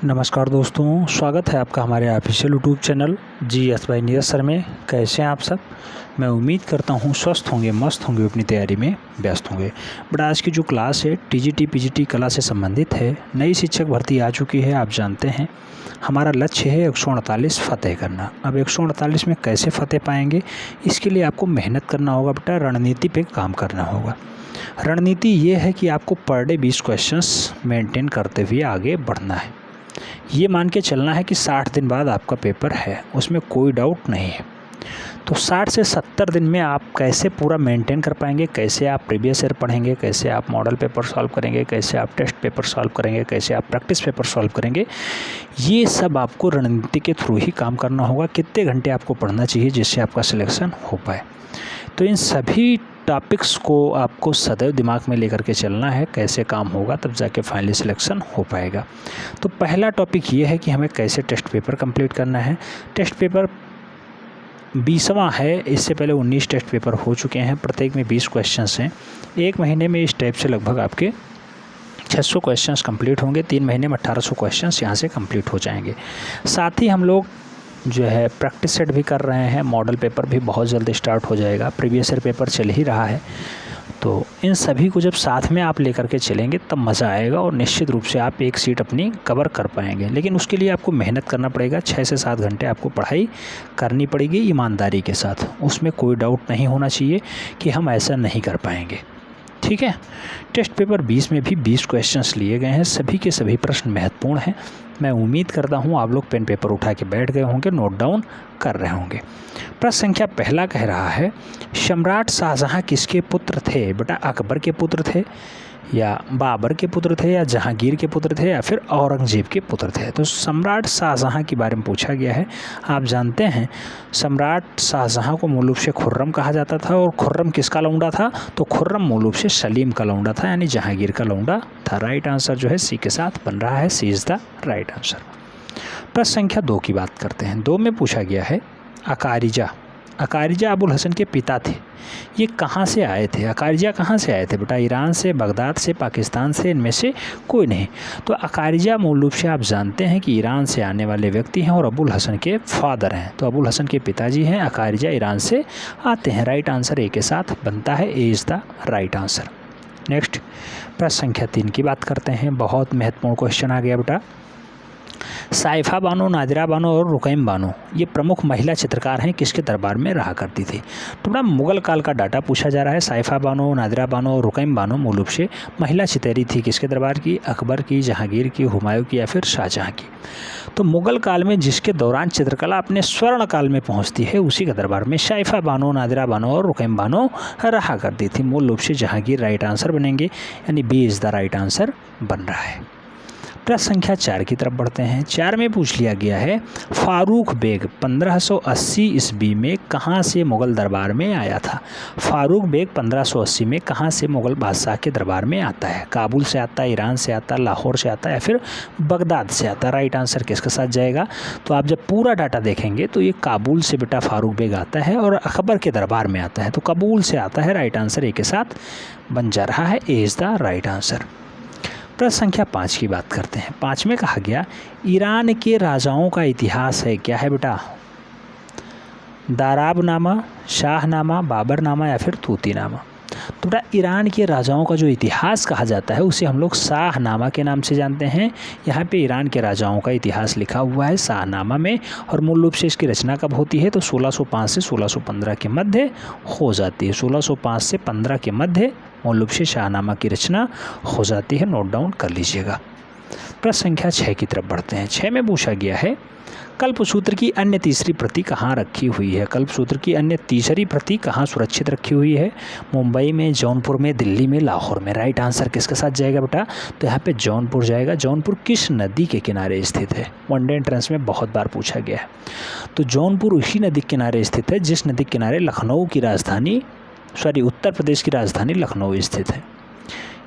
नमस्कार दोस्तों, स्वागत है आपका हमारे official YouTube channel GS by Neeraj sir में। कैसे हैं आप सब? मैं उम्मीद करता हूं स्वस्थ होंगे, मस्त होंगे, अपनी तैयारी में व्यस्त होंगे। बट आज की जो क्लास है TGT PGT कला से संबंधित है। नई शिक्षक भर्ती आ चुकी है, आप जानते हैं। हमारा लक्ष्य है 148 फतेह करना। अब 148 में कैसे फतेह पाएंगे, इसके लिए आपको मेहनत करना होगा बेटा, रणनीति पे काम करना होगा। रणनीति ये है कि आपको पर डे 20 क्वेश्चंस मेंटेन करते हुए आगे बढ़ना है। ये मान के चलना है कि 60 दिन बाद आपका पेपर है, उसमें कोई डाउट नहीं है। तो 60 से 70 दिन में आप कैसे पूरा मेंटेन कर पाएंगे, कैसे आप प्रीवियस ईयर पढ़ेंगे, कैसे आप मॉडल पेपर सॉल्व करेंगे, कैसे आप टेस्ट पेपर सॉल्व करेंगे, कैसे आप प्रैक्टिस पेपर सॉल्व करेंगे, ये सब आपको रणनीति के थ्रू ही काम करना होगा। कितने घंटे आपको पढ़ना चाहिए जिससे आपका सिलेक्शन हो पाए। तो इन सभी टॉपिक्स को आपको सदैव दिमाग में लेकर के चलना है। कैसे काम होगा तब जाके फाइनली सिलेक्शन हो पाएगा। तो पहला टॉपिक ये है कि हमें कैसे टेस्ट पेपर कंप्लीट करना है। टेस्ट पेपर 20वां है, इससे पहले 19 टेस्ट पेपर हो चुके हैं। प्रत्येक में 20 क्वेश्चंस हैं। एक महीने में इस टाइप से लगभग आपके 600 क्वेश्चंस कंप्लीट होंगे। 3 महीने में 1800 क्वेश्चंस यहाँ से कंप्लीट हो जाएंगे। साथ ही हम लोग जो है प्रैक्टिस सेट भी कर रहे हैं। मॉडल पेपर भी बहुत जल्दी स्टार्ट हो जाएगा। प्रीवियस ईयर पेपर चल ही रहा है। तो इन सभी को जब साथ में आप लेकर के चलेंगे तब मज़ा आएगा और निश्चित रूप से आप एक सीट अपनी कवर कर पाएंगे। लेकिन उसके लिए आपको मेहनत करना पड़ेगा। 6 से 7 घंटे आपको पढ़ाई करनी पड़ेगी ईमानदारी के साथ। उसमें कोई डाउट नहीं होना चाहिए कि हम ऐसा नहीं कर पाएंगे। ठीक है। टेस्ट पेपर 20 में भी 20 क्वेश्चंस लिए गए हैं। सभी के सभी प्रश्न महत्वपूर्ण हैं। मैं उम्मीद करता हूं आप लोग पेन पेपर उठा के बैठ गए होंगे, नोट डाउन कर रहे होंगे। प्रश्न संख्या पहला कह रहा है, सम्राट शाहजहां किसके पुत्र थे? बेटा अकबर के पुत्र थे, या बाबर के पुत्र थे, या जहांगीर के पुत्र थे, या फिर औरंगजेब के पुत्र थे? तो सम्राट शाहजहां के बारे में पूछा गया है। आप जानते हैं सम्राट शाहजहां को मूल रूप से खुर्रम कहा जाता था। और खुर्रम किसका लौंडा था? तो खुर्रम मूल रूप से सलीम का लौंडा था, यानी जहांगीर का लौंडा था। राइट आंसर जो है सी के साथ बन रहा है। सी इज़ द राइट आंसर। प्रश्न संख्या 2 की बात करते हैं। 2 में पूछा गया है, अकारिजा अबुल हसन के पिता थे। ये कहाँ से आए थे? अकारिजा कहाँ से आए थे बेटा? ईरान से, बगदाद से, पाकिस्तान से, इनमें से कोई नहीं। तो अकारिजा मूल रूप से आप जानते हैं कि ईरान से आने वाले व्यक्ति हैं और अबुल हसन के फादर हैं। तो अबुल हसन के पिताजी हैं, अकारिजा ईरान से आते हैं। राइट आंसर ए के साथ बनता है। A is the right answer. Next प्रश्न संख्या 3 की बात करते हैं। बहुत महत्वपूर्ण क्वेश्चन आ गया बेटा। साइफा बानो, नादिरा बानो और रुकैम बानो ये प्रमुख महिला चित्रकार हैं, किसके दरबार में रहा करती थी? तो बड़ा मुगल काल का डाटा पूछा जा रहा है। साइफा बानो, नादिरा बानो और रुकैम बानो मूल रूप से महिला चितेरी थी। किसके दरबार की? अकबर की, जहांगीर की, हुमायूं की, या फिर शाहजहां की? तो मुगल काल में जिसके दौरान चित्रकला अपने स्वर्ण काल में पहुँचती है, उसी के दरबार में साइफा बानो, नादिरा बानो और रुकैम बानो रहा करती थी। मूल रूप से जहांगीर राइट आंसर बनेंगे, यानी B is the right answer बन रहा है। प्रश्न संख्या 4 की तरफ बढ़ते हैं। 4 में पूछ लिया गया है, फारूक बेग 1580 ईस्वी में कहाँ से मुग़ल दरबार में आया था? फारूक बेग 1580 में कहाँ से मुग़ल बादशाह के दरबार में आता है? काबुल से आता है, ईरान से आता है, लाहौर से आता है, या फिर बगदाद से आता है? राइट आंसर किसके साथ जाएगा? तो आप जब पूरा डाटा देखेंगे तो ये काबुल से बेटा फारूक बेग आता है और अकबर के दरबार में आता है। तो काबुल से आता है। राइट आंसर ए के साथ बन जा रहा है। A is the right answer. प्रश्न संख्या 5 की बात करते हैं। 5 में कहा गया, ईरान के राजाओं का इतिहास है। क्या है बेटा? दाराबनामा, शाहनामा, बाबरनामा, या फिर तूतीनामा? तो बेटा ईरान के राजाओं का जो इतिहास कहा जाता है उसे हम लोग शाहनामा के नाम से जानते हैं। यहाँ पे ईरान के राजाओं का इतिहास लिखा हुआ है शाहनामा में। और मूल रूप से इसकी रचना कब होती है? तो 1605 से 1615 के मध्य हो जाती है। 1605 से 15 के मध्य मूल रूप से शाहनामा की रचना हो जाती है। नोट डाउन कर लीजिएगा। प्रश्न संख्या 6 की तरफ बढ़ते हैं। 6 में पूछा गया है, कल्पसूत्र की अन्य तीसरी प्रति कहाँ रखी हुई है? कल्पसूत्र की अन्य तीसरी प्रति कहाँ सुरक्षित रखी हुई है? मुंबई में, जौनपुर में, दिल्ली में, लाहौर में? राइट आंसर किसके साथ जाएगा बेटा? तो यहाँ पे जौनपुर जाएगा। जौनपुर किस नदी के किनारे स्थित है? वनडे एंट्रेंस में बहुत बार पूछा गया है। तो जौनपुर उसी नदी के किनारे स्थित है जिस नदी के किनारे उत्तर प्रदेश की राजधानी लखनऊ स्थित है।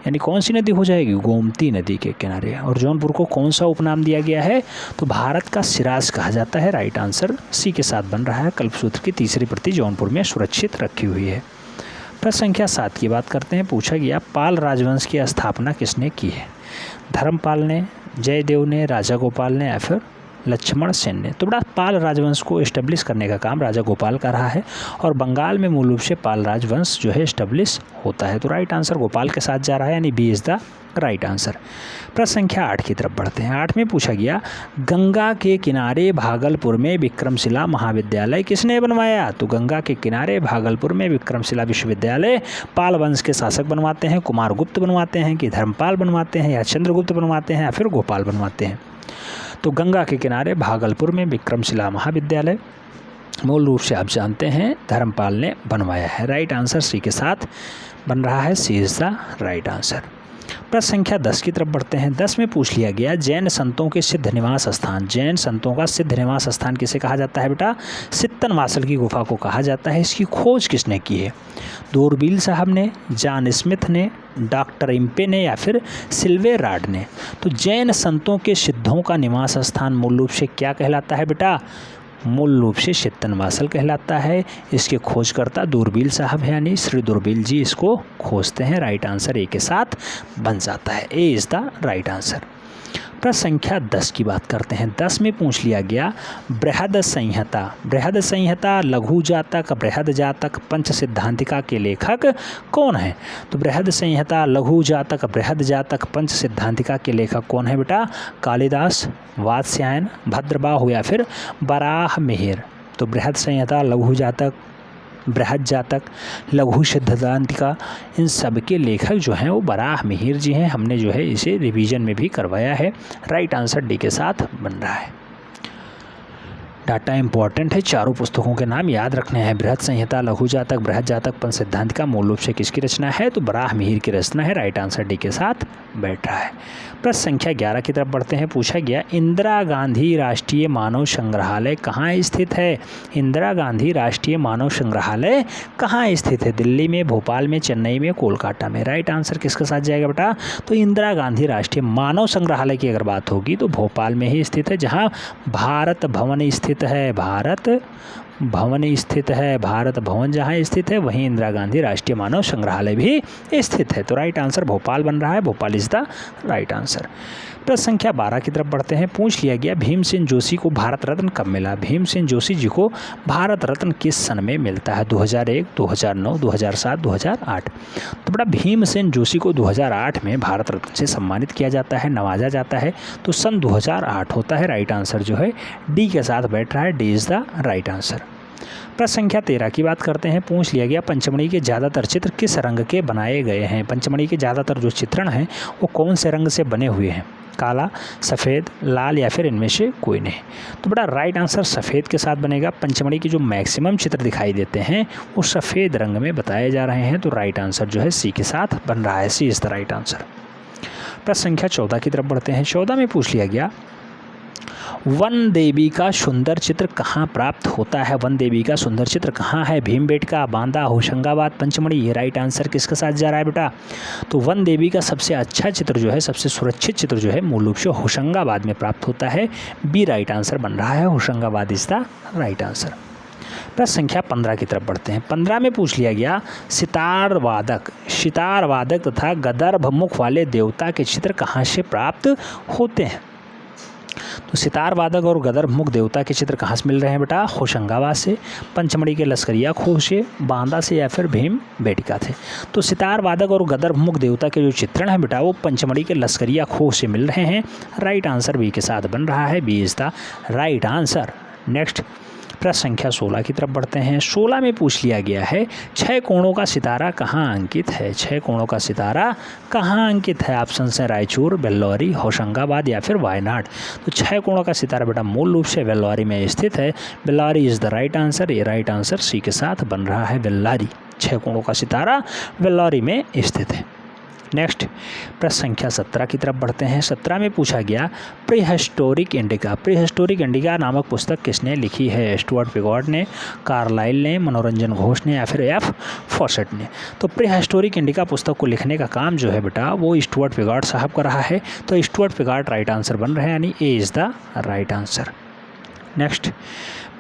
यानी कौन सी नदी हो जाएगी? गोमती नदी के किनारे। और जौनपुर को कौन सा उपनाम दिया गया है? तो भारत का सिराज कहा जाता है। राइट आंसर सी के साथ बन रहा है। कल्पसूत्र की तीसरी प्रति जौनपुर में सुरक्षित रखी हुई है। प्रश्न संख्या 7 की बात करते हैं। पूछा गया, पाल राजवंश की स्थापना किसने की है? धर्मपाल ने, जयदेव ने, राजा गोपाल ने या फिर लक्ष्मण सेन ने। तो बड़ा पाल राजवंश को इस्टेब्लिश करने का काम राजा गोपाल का रहा है और बंगाल में मूल रूप से पाल राजवंश जो है इस्टेब्लिश होता है। तो राइट आंसर गोपाल के साथ जा रहा है, यानी B is the right answer. प्रश्न संख्या 8 की तरफ बढ़ते हैं। 8 में पूछा गया गंगा के किनारे भागलपुर में विक्रमशिला महाविद्यालय किसने बनवाया? तो गंगा के किनारे भागलपुर में विक्रमशिला विश्वविद्यालय पाल वंश के शासक बनवाते हैं, कुमारगुप्त बनवाते हैं कि धर्मपाल बनवाते हैं या चंद्रगुप्त बनवाते हैं या फिर गोपाल बनवाते हैं? तो गंगा के किनारे भागलपुर में विक्रमशिला महाविद्यालय मूल रूप से आप जानते हैं धर्मपाल ने बनवाया है। राइट आंसर सी के साथ बन रहा है, सी इज़ द राइट आंसर। प्रश्न संख्या 10 की तरफ बढ़ते हैं। 10 में पूछ लिया गया जैन संतों के सिद्ध निवास स्थान, जैन संतों का सिद्ध निवास स्थान किसे कहा जाता है बेटा? सित्तनवासल की गुफा को कहा जाता है। इसकी खोज किसने की है? दूरबील साहब ने, जॉन स्मिथ ने, डॉक्टर इम्पे ने या फिर सिल्वेराड ने? तो जैन संतों के सिद्धों का निवास स्थान मूल रूप से क्या कहलाता है बेटा? मूल रूप से सित्तनवासल कहलाता है। इसके खोजकर्ता दूरबील साहब है, यानी श्री दूरबील जी इसको खोजते हैं। राइट आंसर ए के साथ बन जाता है, A is the right answer. प्रश्न संख्या 10 की बात करते हैं। 10 में पूछ लिया गया बृहद संहिता, बृहद संहिता, लघु जातक, बृहद जातक, पंच सिद्धांतिका के लेखक कौन है? तो बृहद संहिता, लघु जातक, बृहद जातक, पंच सिद्धांतिका के लेखक कौन है बेटा? कालिदास, वात्स्यायन, भद्रबाहु या फिर बराह मिहिर? तो बृहद संहिता, लघु जातक, बृहद जातक, लघु सिद्धांतिका, इन सब के लेखक जो हैं वो बराह मिहिर जी हैं। हमने जो है इसे रिवीजन में भी करवाया है। राइट आंसर डी के साथ बन रहा है। डाटा इंपॉर्टेंट है, चारों पुस्तकों के नाम याद रखने हैं। बृहद संहिता, लघु जातक, बृहद जातक, पंच सिद्धांतिका मूल रूप से किसकी रचना है? तो बराह मिहिर की रचना है। राइट आंसर डी के साथ बैठ रहा है। प्रश्न संख्या 11 की तरफ बढ़ते हैं। पूछा गया इंदिरा गांधी राष्ट्रीय मानव संग्रहालय कहाँ स्थित है? इंदिरा गांधी राष्ट्रीय मानव संग्रहालय कहाँ स्थित है? दिल्ली में, भोपाल में, चेन्नई में, कोलकाता में? राइट आंसर किसके साथ जाएगा बेटा? तो इंदिरा गांधी राष्ट्रीय मानव संग्रहालय की अगर बात होगी तो भोपाल में ही स्थित है, जहाँ भारत भवन स्थित है। भारत भवन स्थित है, भारत भवन जहाँ स्थित है वहीं इंदिरा गांधी राष्ट्रीय मानव संग्रहालय भी स्थित है। तो राइट आंसर भोपाल बन रहा है, Bhopal is the right answer. प्रश्न संख्या 12 की तरफ बढ़ते हैं। पूछ लिया गया भीमसेन जोशी को भारत रत्न कब मिला? भीमसेन जोशी जी को भारत रत्न किस सन में मिलता है? 2001, 2009, 2007, 2008? तो बड़ा भीमसेन जोशी को 2008 में भारत रत्न से सम्मानित किया जाता है, नवाजा जाता है। तो सन 2008 होता है। राइट आंसर जो है डी के साथ बैठ रहा है, D is the right answer. प्रश्न संख्या 13 की बात करते हैं। पूछ लिया गया पंचमढ़ी के ज़्यादातर चित्र किस रंग के बनाए गए हैं? पंचमढ़ी के ज़्यादातर जो चित्रण हैं वो कौन से रंग से बने हुए हैं? काला, सफ़ेद, लाल या फिर इनमें से कोई नहीं? तो बड़ा राइट आंसर सफ़ेद के साथ बनेगा। पंचमढ़ी के जो मैक्सिमम चित्र दिखाई देते हैं वो सफ़ेद रंग में बताए जा रहे हैं। तो राइट आंसर जो है सी के साथ बन रहा है, सी इज़ द राइट आंसर। प्रश्न संख्या 14 की तरफ बढ़ते हैं। 14 में पूछ लिया गया वन देवी का सुंदर चित्र कहाँ प्राप्त होता है? वन देवी का सुंदर चित्र कहाँ है? भीमबेटका, बांदा, होशंगाबाद, पंचमढ़ी? ये राइट आंसर किसके साथ जा रहा है बेटा? तो वन देवी का सबसे अच्छा चित्र जो है, सबसे सुरक्षित चित्र जो है मूल रूप से होशंगाबाद में प्राप्त होता है। बी राइट आंसर बन रहा है, Hoshangabad is the right answer. प्रश्न संख्या 15 की तरफ बढ़ते हैं। 15 में पूछ लिया गया सितार वादक तथा गदर्भ मुख वाले देवता के चित्र कहाँ से प्राप्त होते हैं? तो सितार वादक और गदर्भ मुख देवता के चित्र कहाँ से मिल रहे हैं बेटा? होशंगाबाद से, पंचमढ़ी के लश्करिया खोह से, बांदा से या फिर भीमबेटका थे? तो सितार वादक और गदर्भ मुख देवता के जो चित्रण है बेटा वो पंचमढ़ी के लश्करिया खोह से मिल रहे हैं। राइट आंसर बी के साथ बन रहा है, B is the right answer. Next प्रश्न संख्या 16 की तरफ बढ़ते हैं। 16 में पूछ लिया गया है 6 कोणों का सितारा कहाँ अंकित है? 6 कोणों का सितारा कहाँ अंकित है? ऑप्शन है रायचूर, बेल्लौरी, होशंगाबाद या फिर वायनाड? तो 6 कोणों का सितारा बेटा मूल रूप से बेल्लौरी में स्थित है। बेल्लौरी इज़ द राइट आंसर। ये राइट आंसर सी के साथ बन रहा है, बेल्लारी। 6 कोणों का सितारा बेल्लौरी में स्थित है। नेक्स्ट प्रश्न संख्या 17 की तरफ बढ़ते हैं। 17 में पूछा गया प्रीहिस्टोरिक इंडिका नामक पुस्तक किसने लिखी है? स्टुअर्ट पिगॉट ने, कार्लाइल ने, मनोरंजन घोष ने या फिर एफ फॉसेट ने? तो प्रीहिस्टोरिक इंडिका पुस्तक को लिखने का काम जो है बेटा वो स्टुअर्ट पिगॉट साहब का रहा है। तो स्टुअर्ट पिगॉट राइट आंसर बन रहे हैं, यानी A is the right answer. Next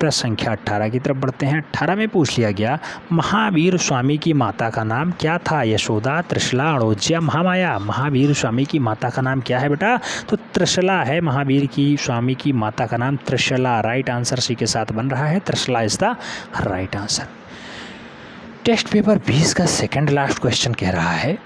प्रश्न संख्या 18 की तरफ बढ़ते हैं। 18 में पूछ लिया गया महावीर स्वामी की माता का नाम क्या था? यशोदा, त्रिशला, अड़ोज्या, महामाया? महावीर स्वामी की माता का नाम क्या है बेटा? तो त्रिशला है महावीर की स्वामी की माता का नाम त्रिशला। राइट आंसर सी के साथ बन रहा है, Trishala is the right answer. Test paper 20 का सेकंड लास्ट क्वेश्चन कह रहा है,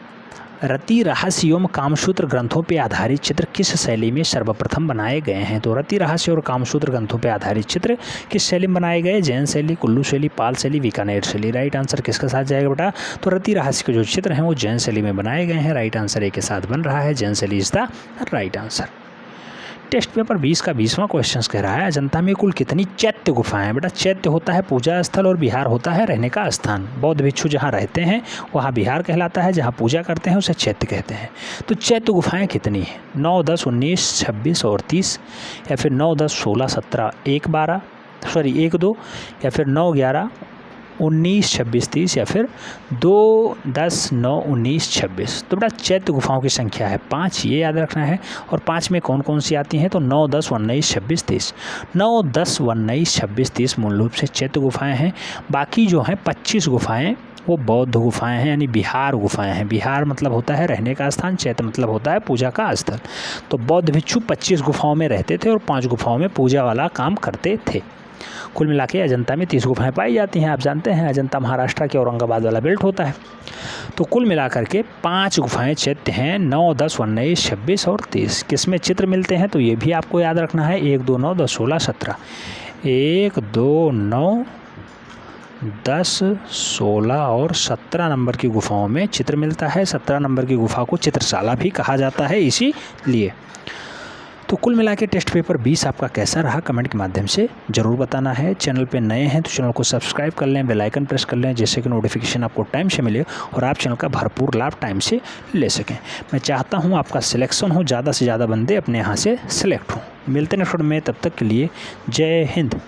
रति रहस्य एवं कामसूत्र ग्रंथों पर आधारित चित्र किस शैली में सर्वप्रथम बनाए गए हैं? तो रति रहस्य और कामसूत्र ग्रंथों पर आधारित चित्र किस शैली में बनाए गए? जैन शैली, कुल्लू शैली, पाल शैली, बीकानेर शैली। राइट आंसर किसके साथ जाएगा बेटा? तो रति रहस्य के जो चित्र हैं वो जैन शैली में बनाए गए हैं। राइट आंसर ए के साथ बन रहा है, जैन शैली is the right answer. Test paper 20 का 20वां क्वेश्चन कह रहा है, अजंता में कुल कितनी चैत्य गुफाएं हैं? बेटा चैत्य होता है पूजा स्थल और विहार होता है रहने का स्थान। बौद्ध भिक्षु जहाँ रहते हैं वहाँ विहार कहलाता है, जहाँ पूजा करते हैं उसे चैत्य कहते हैं। तो चैत्य गुफाएं कितनी हैं? 9, 10, 19, 26 और 30, या फिर 9, 10, 16, 17, 1, 2, या फिर 9, 11, 19, 26, 30, या फिर 2, 10, 9, 19, 26। तो बेटा चैत्य गुफाओं की संख्या है 5, ये याद रखना है। और 5 में कौन कौन सी आती हैं? तो 9, 10, 19, 26, 30। 9, 10, 19, 26, 30 मूल रूप से चैत्य गुफाएं हैं। बाकी जो हैं 25 गुफाएं वो बौद्ध गुफाएं हैं, यानी विहार गुफाएं हैं। विहार मतलब होता है रहने का स्थान, चैत्य मतलब होता है पूजा का स्थल। तो बौद्ध भिक्षु 25 गुफाओं में रहते थे और 5 गुफाओं में पूजा वाला काम करते थे। कुल मिला के अजंता में 30 गुफाएं पाई जाती हैं। आप जानते हैं अजंता महाराष्ट्र के औरंगाबाद वाला बेल्ट होता है। तो कुल मिलाकर के 5 गुफाएं चैत्य हैं, 9, 10, 19, 26 और 30। किस में चित्र मिलते हैं? तो ये भी आपको याद रखना है, 1, 2, 9, 10, 16, 17। 1, 2, 9, 10, 16 और 17 नंबर की गुफाओं में चित्र मिलता है। 17 नंबर की गुफा को चित्रशाला भी कहा जाता है इसीलिए। तो कुल मिला के टेस्ट पेपर 20 आपका कैसा रहा कमेंट के माध्यम से ज़रूर बताना है। चैनल पे नए हैं तो चैनल को सब्सक्राइब कर लें, बेल आइकन प्रेस कर लें, जिससे कि नोटिफिकेशन आपको टाइम से मिले और आप चैनल का भरपूर लाभ टाइम से ले सकें। मैं चाहता हूँ आपका सिलेक्शन हो, ज़्यादा से ज़्यादा बंदे अपने यहाँ से सिलेक्ट हों। मिलते हैं नेक्स्ट वीडियो में, तब तक के लिए जय हिंद।